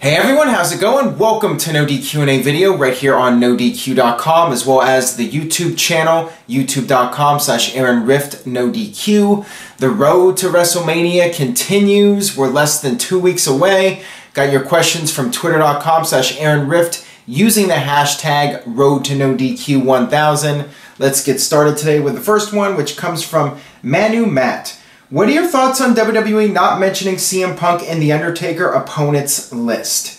Hey everyone, how's it going? Welcome to NoDQ&A video right here on NoDQ.com, as well as the YouTube channel, youtube.com/AaronRiftNoDQ. The road to WrestleMania continues. We're less than 2 weeks away. Got your questions from twitter.com/AaronRift using the hashtag RoadToNoDQ1000. Let's get started today with the first one, which comes from Manu Matt. What are your thoughts on WWE not mentioning CM Punk in the Undertaker opponents list?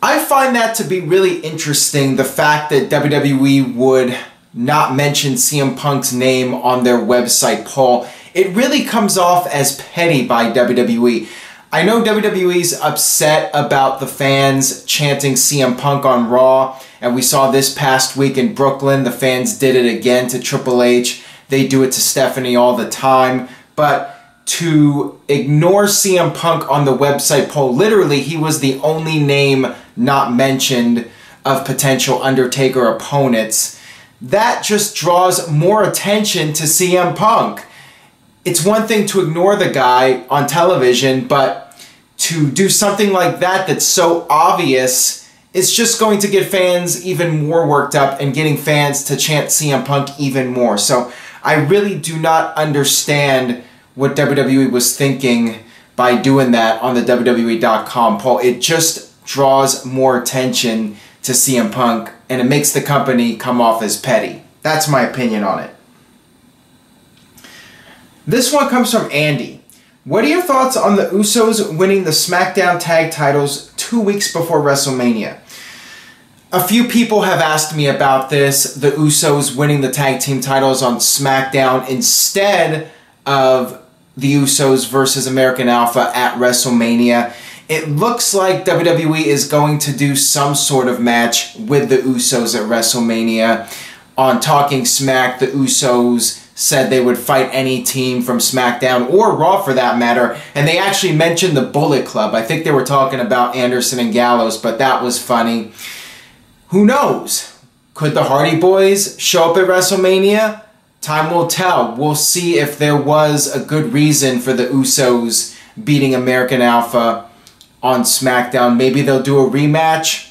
I find that to be really interesting, the fact that WWE would not mention CM Punk's name on their website poll. It really comes off as petty by WWE. I know WWE's upset about the fans chanting CM Punk on Raw, and we saw this past week in Brooklyn, the fans did it again to Triple H. They do it to Stephanie all the time. But to ignore CM Punk on the website poll, literally he was the only name not mentioned of potential Undertaker opponents, that just draws more attention to CM Punk. It's one thing to ignore the guy on television, but to do something like that that's so obvious, it's just going to get fans even more worked up and getting fans to chant CM Punk even more. So I really do not understand what WWE was thinking by doing that on the WWE.com poll. It just draws more attention to CM Punk, and it makes the company come off as petty. That's my opinion on it. This one comes from Andy. What are your thoughts on the Usos winning the SmackDown tag titles 2 weeks before WrestleMania? A few people have asked me about this, the Usos winning the tag team titles on SmackDown instead of the Usos versus American Alpha at WrestleMania. It looks like WWE is going to do some sort of match with the Usos at WrestleMania. On Talking Smack, the Usos said they would fight any team from SmackDown or Raw for that matter, and they actually mentioned the Bullet Club. I think they were talking about Anderson and Gallows, but that was funny. Who knows? Could the Hardy Boys show up at WrestleMania? Time will tell. We'll see if there was a good reason for the Usos beating American Alpha on SmackDown. Maybe they'll do a rematch.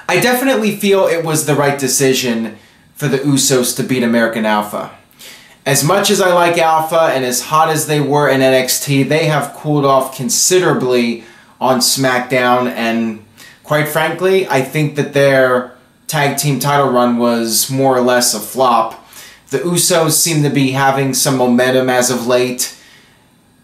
I definitely feel it was the right decision for the Usos to beat American Alpha. As much as I like Alpha and as hot as they were in NXT, they have cooled off considerably on SmackDown, and quite frankly, I think that their tag team title run was more or less a flop. The Usos seem to be having some momentum as of late.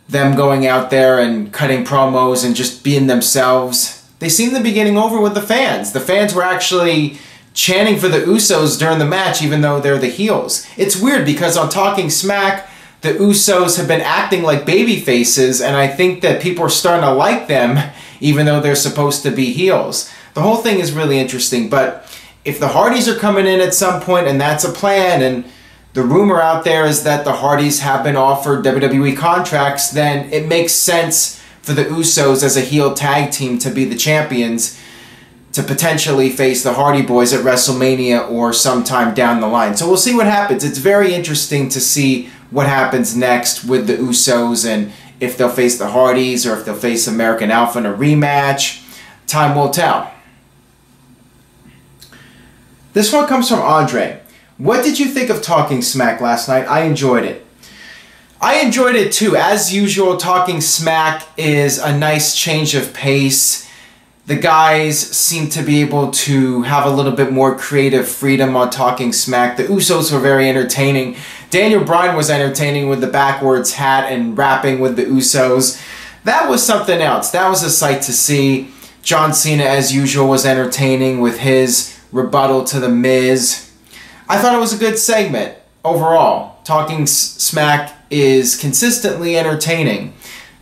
Them going out there and cutting promos and just being themselves. They seem to be getting over with the fans. The fans were actually chanting for the Usos during the match even though they're the heels. It's weird because on Talking Smack, the Usos have been acting like baby faces, and I think that people are starting to like them even though they're supposed to be heels. The whole thing is really interesting, but if the Hardys are coming in at some point and that's a plan, and the rumor out there is that the Hardys have been offered WWE contracts, then it makes sense for the Usos as a heel tag team to be the champions to potentially face the Hardy Boys at WrestleMania or sometime down the line. So we'll see what happens. It's very interesting to see what happens next with the Usos and if they'll face the Hardys or if they'll face American Alpha in a rematch. Time will tell. This one comes from Andre. What did you think of Talking Smack last night? I enjoyed it. I enjoyed it too. As usual, Talking Smack is a nice change of pace. The guys seem to be able to have a little bit more creative freedom on Talking Smack. The Usos were very entertaining. Daniel Bryan was entertaining with the backwards hat and rapping with the Usos. That was something else. That was a sight to see. John Cena, as usual, was entertaining with his rebuttal to The Miz. I thought it was a good segment overall. Talking Smack is consistently entertaining.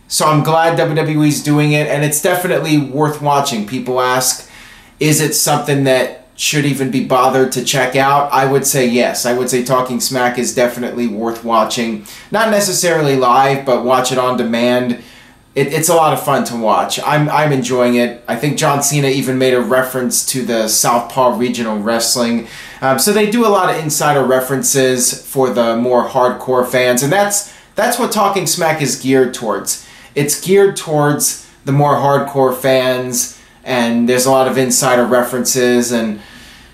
So I'm glad WWE's doing it, and it's definitely worth watching. People ask, is it something that should even be bothered to check out? I would say yes. I would say Talking Smack is definitely worth watching. Not necessarily live, but watch it on demand. It's a lot of fun to watch. I'm enjoying it. I think John Cena even made a reference to the Southpaw Regional Wrestling. So they do a lot of insider references for the more hardcore fans, and that's what Talking Smack is geared towards. It's geared towards the more hardcore fans, and there's a lot of insider references and,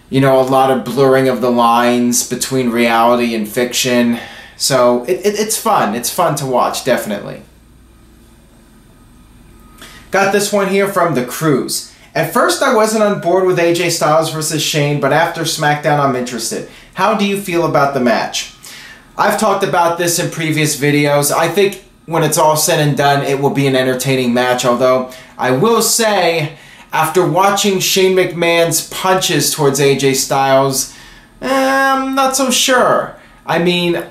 you know, a lot of blurring of the lines between reality and fiction. So it's fun. It's fun to watch, definitely. Got this one here from The Cruise. At first I wasn't on board with AJ Styles versus Shane, but after SmackDown I'm interested. How do you feel about the match? I've talked about this in previous videos. I think when it's all said and done, it will be an entertaining match, although I will say, after watching Shane McMahon's punches towards AJ Styles, I'm not so sure. I mean,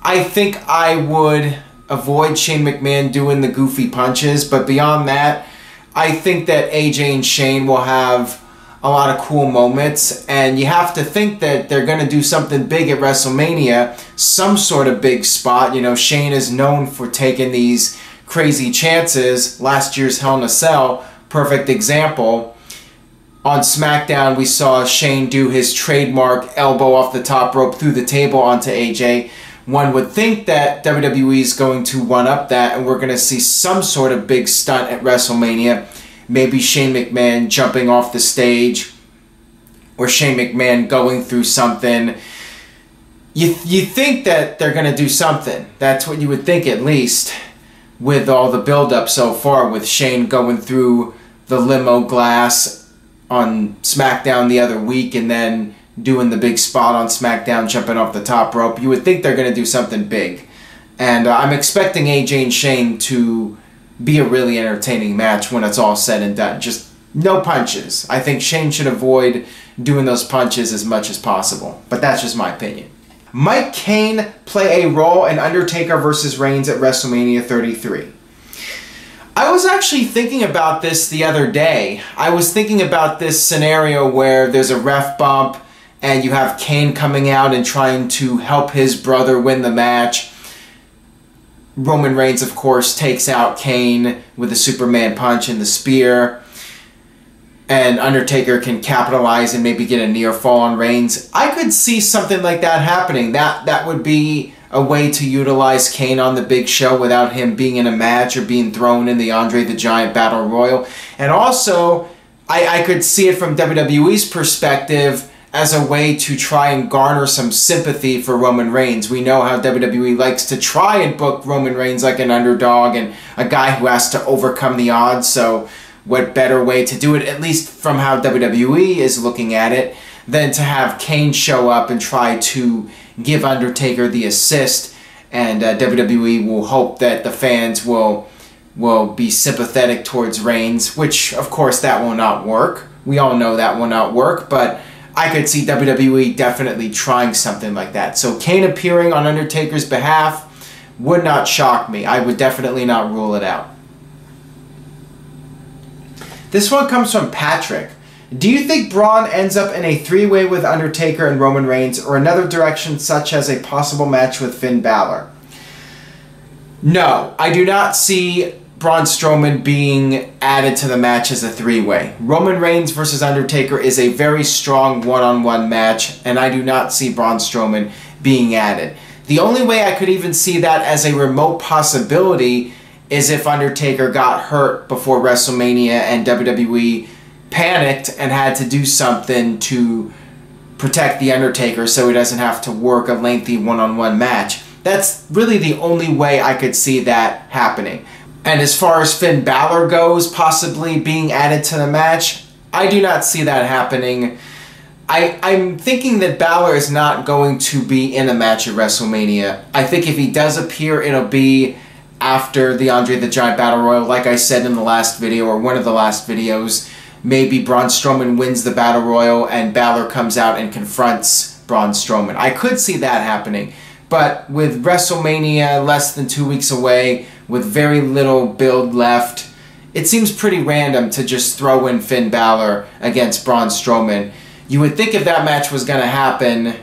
I think I would avoid Shane McMahon doing the goofy punches, but beyond that, I think that AJ and Shane will have a lot of cool moments, and you have to think that they're going to do something big at WrestleMania, some sort of big spot. You know, Shane is known for taking these crazy chances. Last year's Hell in a Cell, perfect example. On SmackDown, we saw Shane do his trademark elbow off the top rope through the table onto AJ. One would think that WWE is going to one-up that, and we're going to see some sort of big stunt at WrestleMania. Maybe Shane McMahon jumping off the stage, or Shane McMahon going through something. You think that they're going to do something. That's what you would think, at least, with all the build-up so far, with Shane going through the limo glass on SmackDown the other week, and then doing the big spot on SmackDown, jumping off the top rope. You would think they're going to do something big. And I'm expecting AJ and Shane to be a really entertaining match when it's all said and done. Just no punches. I think Shane should avoid doing those punches as much as possible. But that's just my opinion. Might Kane play a role in Undertaker versus Reigns at WrestleMania 33? I was actually thinking about this the other day. I was thinking about this scenario where there's a ref bump and you have Kane coming out and trying to help his brother win the match. Roman Reigns, of course, takes out Kane with the Superman punch and the spear. And Undertaker can capitalize and maybe get a near fall on Reigns. I could see something like that happening. That would be a way to utilize Kane on the big show without him being in a match or being thrown in the Andre the Giant Battle Royal. And also, I could see it from WWE's perspective as a way to try and garner some sympathy for Roman Reigns. We know how WWE likes to try and book Roman Reigns like an underdog and a guy who has to overcome the odds. So what better way to do it, at least from how WWE is looking at it, than to have Kane show up and try to give Undertaker the assist, and WWE will hope that the fans will be sympathetic towards Reigns, which of course that will not work. We all know that will not work, but I could see WWE definitely trying something like that. So Kane appearing on Undertaker's behalf would not shock me. I would definitely not rule it out. This one comes from Patrick. Do you think Braun ends up in a three-way with Undertaker and Roman Reigns, or another direction such as a possible match with Finn Balor? No, I do not see Braun Strowman being added to the match as a three-way. Roman Reigns versus Undertaker is a very strong one-on-one match, and I do not see Braun Strowman being added. The only way I could even see that as a remote possibility is if Undertaker got hurt before WrestleMania and WWE panicked and had to do something to protect The Undertaker so he doesn't have to work a lengthy one-on-one match. That's really the only way I could see that happening. And as far as Finn Balor goes, possibly being added to the match, I do not see that happening. I'm thinking that Balor is not going to be in a match at WrestleMania. I think if he does appear, it'll be after the Andre the Giant Battle Royal, like I said in the last video, or one of the last videos. Maybe Braun Strowman wins the Battle Royal and Balor comes out and confronts Braun Strowman. I could see that happening. But with WrestleMania less than 2 weeks away, with very little build left, it seems pretty random to just throw in Finn Balor against Braun Strowman. You would think if that match was going to happen,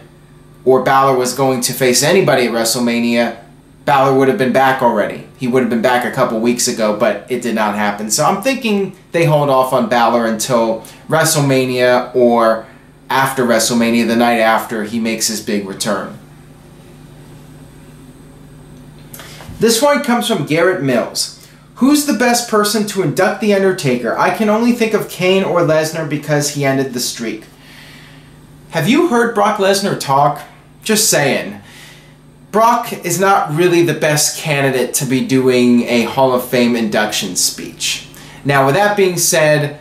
or Balor was going to face anybody at WrestleMania, Balor would have been back already. He would have been back a couple weeks ago, but it did not happen. So I'm thinking they hold off on Balor until WrestleMania, or after WrestleMania, the night after he makes his big return. This one comes from Garrett Mills. Who's the best person to induct The Undertaker? I can only think of Kane or Lesnar because he ended the streak. Have you heard Brock Lesnar talk? Just saying. Brock is not really the best candidate to be doing a Hall of Fame induction speech. Now, with that being said,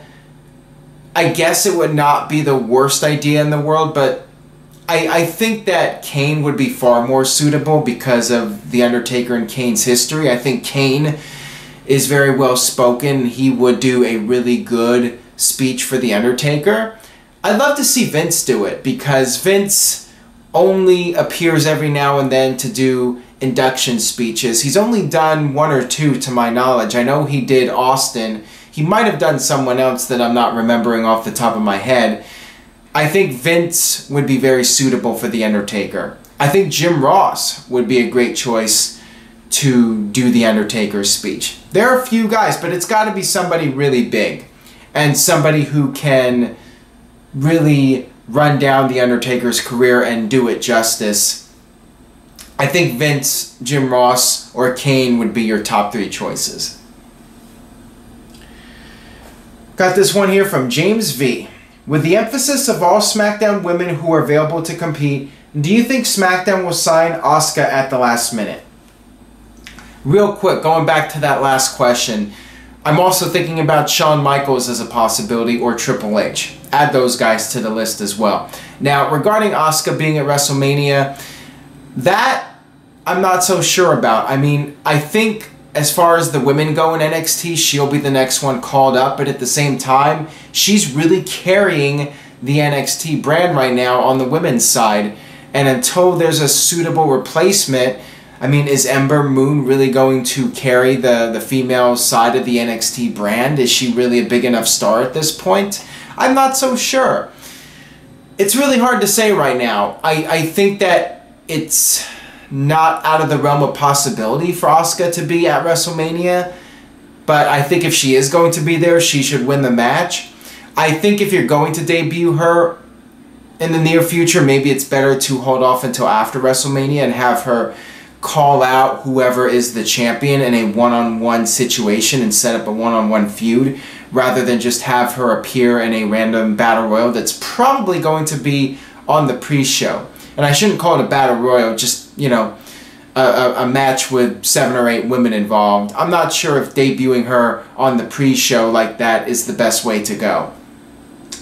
I guess it would not be the worst idea in the world, but I think that Kane would be far more suitable because of The Undertaker and Kane's history. I think Kane is very well spoken. He would do a really good speech for The Undertaker. I'd love to see Vince do it because Vince only appears every now and then to do induction speeches. He's only done one or two to my knowledge. I know he did Austin. He might have done someone else that I'm not remembering off the top of my head. I think Vince would be very suitable for The Undertaker. I think Jim Ross would be a great choice to do The Undertaker's speech. There are a few guys, but it's got to be somebody really big and somebody who can really run down The Undertaker's career and do it justice. I think Vince, Jim Ross, or Kane would be your top three choices. Got this one here from James V. With the emphasis of all SmackDown women who are available to compete, do you think SmackDown will sign Asuka at the last minute? Real quick, going back to that last question, I'm also thinking about Shawn Michaels as a possibility or Triple H. Add those guys to the list as well. Now, regarding Asuka being at WrestleMania, that I'm not so sure about. I mean, I think as far as the women go in NXT, she'll be the next one called up, but at the same time, she's really carrying the NXT brand right now on the women's side. And until there's a suitable replacement, I mean, is Ember Moon really going to carry the female side of the NXT brand? Is she really a big enough star at this point? I'm not so sure. It's really hard to say right now. I think that it's not out of the realm of possibility for Asuka to be at WrestleMania, but I think if she is going to be there, she should win the match. I think if you're going to debut her in the near future, maybe it's better to hold off until after WrestleMania and have her call out whoever is the champion in a one-on-one situation and set up a one-on-one feud, rather than just have her appear in a random battle royal that's probably going to be on the pre-show. And I shouldn't call it a battle royal, just, you know, a match with 7 or 8 women involved. I'm not sure if debuting her on the pre-show like that is the best way to go.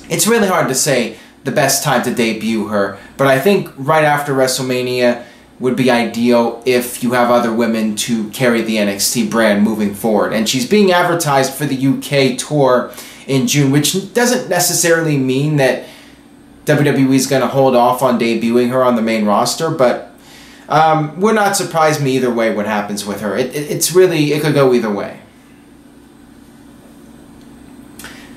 It's really hard to say the best time to debut her, but I think right after WrestleMania would be ideal if you have other women to carry the NXT brand moving forward. And she's being advertised for the UK tour in June, which doesn't necessarily mean that WWE is going to hold off on debuting her on the main roster, but would not surprise me either way what happens with her. It's really, it could go either way.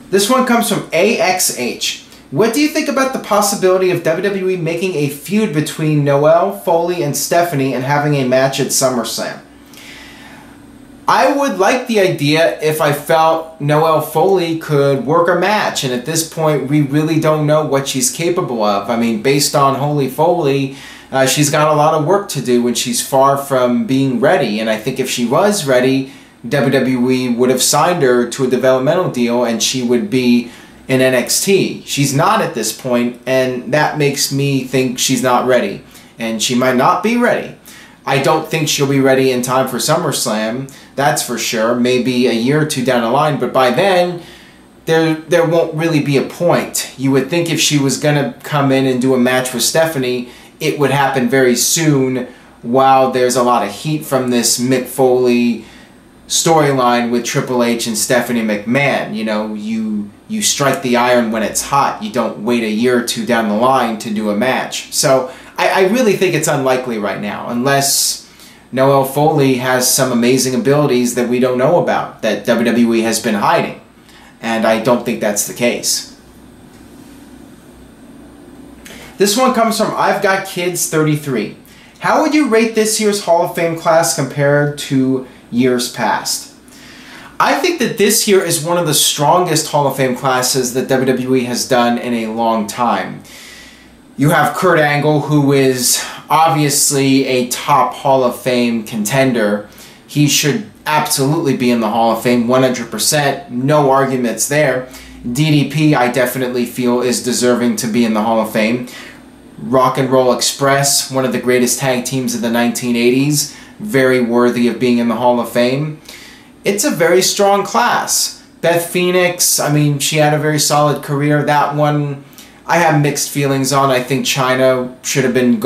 This one comes from AXH. What do you think about the possibility of WWE making a feud between Noelle, Foley, and Stephanie and having a match at SummerSlam? I would like the idea if I felt Noelle Foley could work a match, and at this point we really don't know what she's capable of. I mean, based on Holy Foley, she's got a lot of work to do and she's far from being ready, and I think if she was ready, WWE would have signed her to a developmental deal and she would be in NXT. She's not at this point, and that makes me think she's not ready, and she might not be ready. I don't think she'll be ready in time for SummerSlam, that's for sure, maybe a year or two down the line, but by then there won't really be a point. You would think if she was going to come in and do a match with Stephanie, it would happen very soon while there's a lot of heat from this Mick Foley storyline with Triple H and Stephanie McMahon. You know, you strike the iron when it's hot. You don't wait a year or two down the line to do a match. So I really think it's unlikely right now, unless Noelle Foley has some amazing abilities that we don't know about, that WWE has been hiding. And I don't think that's the case. This one comes from I've Got Kids 33. How would you rate this year's Hall of Fame class compared to years past? I think that this year is one of the strongest Hall of Fame classes that WWE has done in a long time. You have Kurt Angle, who is obviously a top Hall of Fame contender. He should absolutely be in the Hall of Fame, 100%, no arguments there. DDP, I definitely feel, is deserving to be in the Hall of Fame. Rock and Roll Express, one of the greatest tag teams of the 1980s, very worthy of being in the Hall of Fame. It's a very strong class. Beth Phoenix, I mean, she had a very solid career. That one, I have mixed feelings on. I think Chyna should have been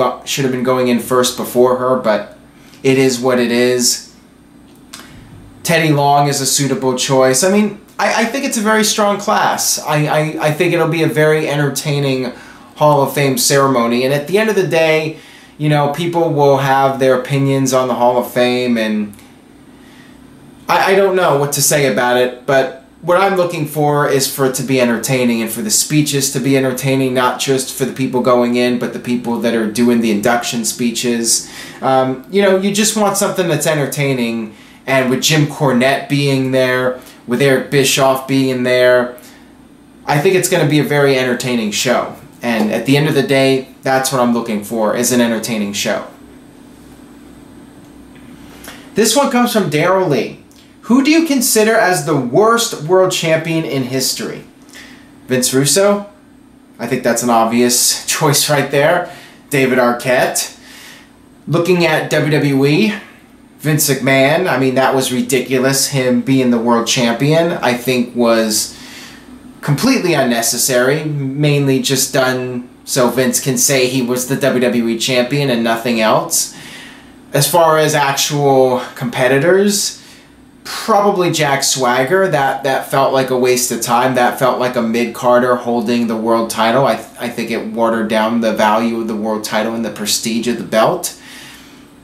going in first before her, but it is what it is. Teddy Long is a suitable choice. I mean, I think it's a very strong class. I think it'll be a very entertaining Hall of Fame ceremony. And at the end of the day, you know, people will have their opinions on the Hall of Fame, and I don't know what to say about it, but what I'm looking for is for it to be entertaining and for the speeches to be entertaining, not just for the people going in, but the people that are doing the induction speeches. You know, you just want something that's entertaining, and with Jim Cornette being there, with Eric Bischoff being there, I think it's going to be a very entertaining show. And at the end of the day, that's what I'm looking for, is an entertaining show. This one comes from Daryl Lee. Who do you consider as the worst world champion in history? Vince Russo? I think that's an obvious choice right there. David Arquette. Looking at WWE, Vince McMahon, I mean, that was ridiculous. Him being the world champion, I think, was completely unnecessary. Mainly just done so Vince can say he was the WWE champion and nothing else. As far as actual competitors, probably Jack Swagger. That felt like a waste of time. That felt like a mid-carder holding the world title. I think it watered down the value of the world title and the prestige of the belt.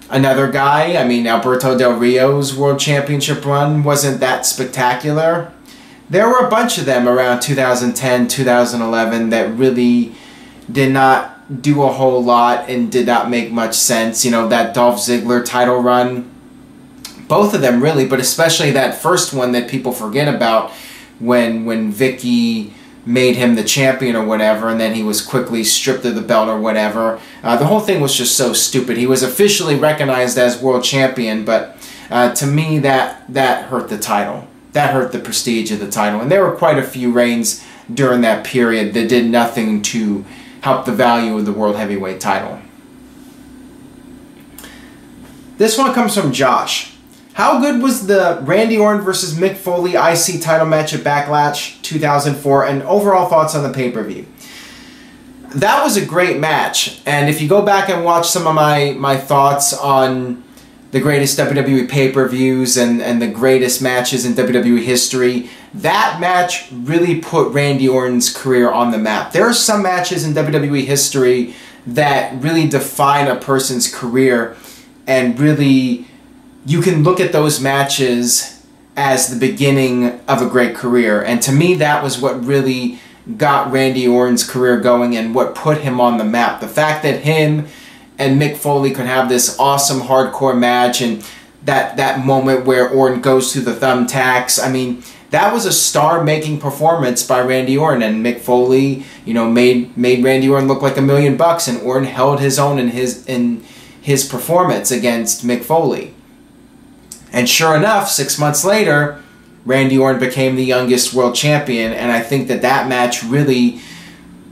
Another guy, I mean, Alberto Del Rio's world championship run wasn't that spectacular. There were a bunch of them around 2010, 2011 that really did not do a whole lot and did not make much sense. You know, that Dolph Ziggler title run, both of them really, but especially that first one that people forget about when Vicky made him the champion or whatever, and then he was quickly stripped of the belt or whatever. The whole thing was just so stupid. He was officially recognized as world champion, but to me that hurt the title. That hurt the prestige of the title. And there were quite a few reigns during that period that did nothing to help the value of the World Heavyweight title. This one comes from Josh. How good was the Randy Orton versus Mick Foley IC title match at Backlash 2004, and overall thoughts on the pay-per-view? That was a great match, and if you go back and watch some of my thoughts on the greatest WWE pay-per-views and the greatest matches in WWE history, that match really put Randy Orton's career on the map. There are some matches in WWE history that really define a person's career, and really you can look at those matches as the beginning of a great career. And to me, that was what really got Randy Orton's career going and what put him on the map. The fact that him and Mick Foley could have this awesome hardcore match, and that moment where Orton goes through the thumbtacks, I mean, that was a star-making performance by Randy Orton, and Mick Foley, you know, made Randy Orton look like $1 million, and Orton held his own in his performance against Mick Foley. And sure enough, 6 months later, Randy Orton became the youngest world champion, and I think that match really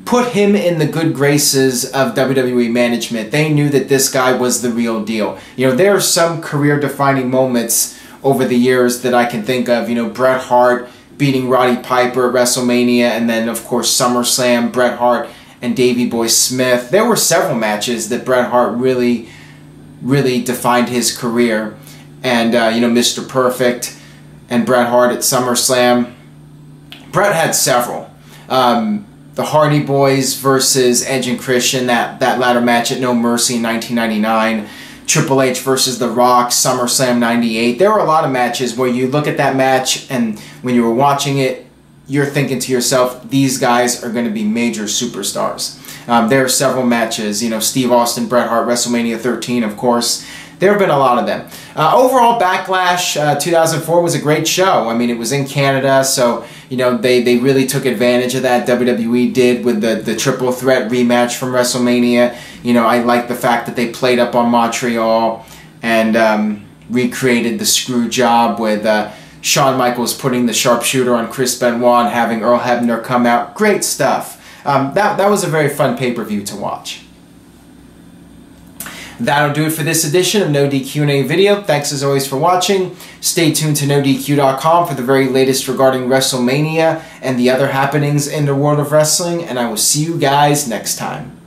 put him in the good graces of WWE management. They knew that this guy was the real deal. You know, there are some career-defining moments over the years that I can think of. You know, Bret Hart beating Roddy Piper at WrestleMania, and then, of course, SummerSlam, Bret Hart and Davey Boy Smith. There were several matches that Bret Hart really defined his career. And, you know, Mr. Perfect and Bret Hart at SummerSlam. Bret had several. The Hardy Boys versus Edge and Christian, that ladder match at No Mercy in 1999. Triple H versus The Rock, SummerSlam 98. There were a lot of matches where you look at that match, and when you were watching it, you're thinking to yourself, these guys are going to be major superstars. There are several matches. You know, Steve Austin, Bret Hart, WrestleMania 13, of course. There have been a lot of them. Overall, Backlash 2004 was a great show. I mean, it was in Canada, so, you know, they really took advantage of that. WWE did with the triple threat rematch from WrestleMania. You know, I like the fact that they played up on Montreal. And recreated the screw job with Shawn Michaels putting the sharpshooter on Chris Benoit and having Earl Hebner come out. Great stuff. That was a very fun pay-per-view to watch. That'll do it for this edition of NoDQ&A video. Thanks as always for watching. Stay tuned to NoDQ.com for the very latest regarding WrestleMania and the other happenings in the world of wrestling, and I will see you guys next time.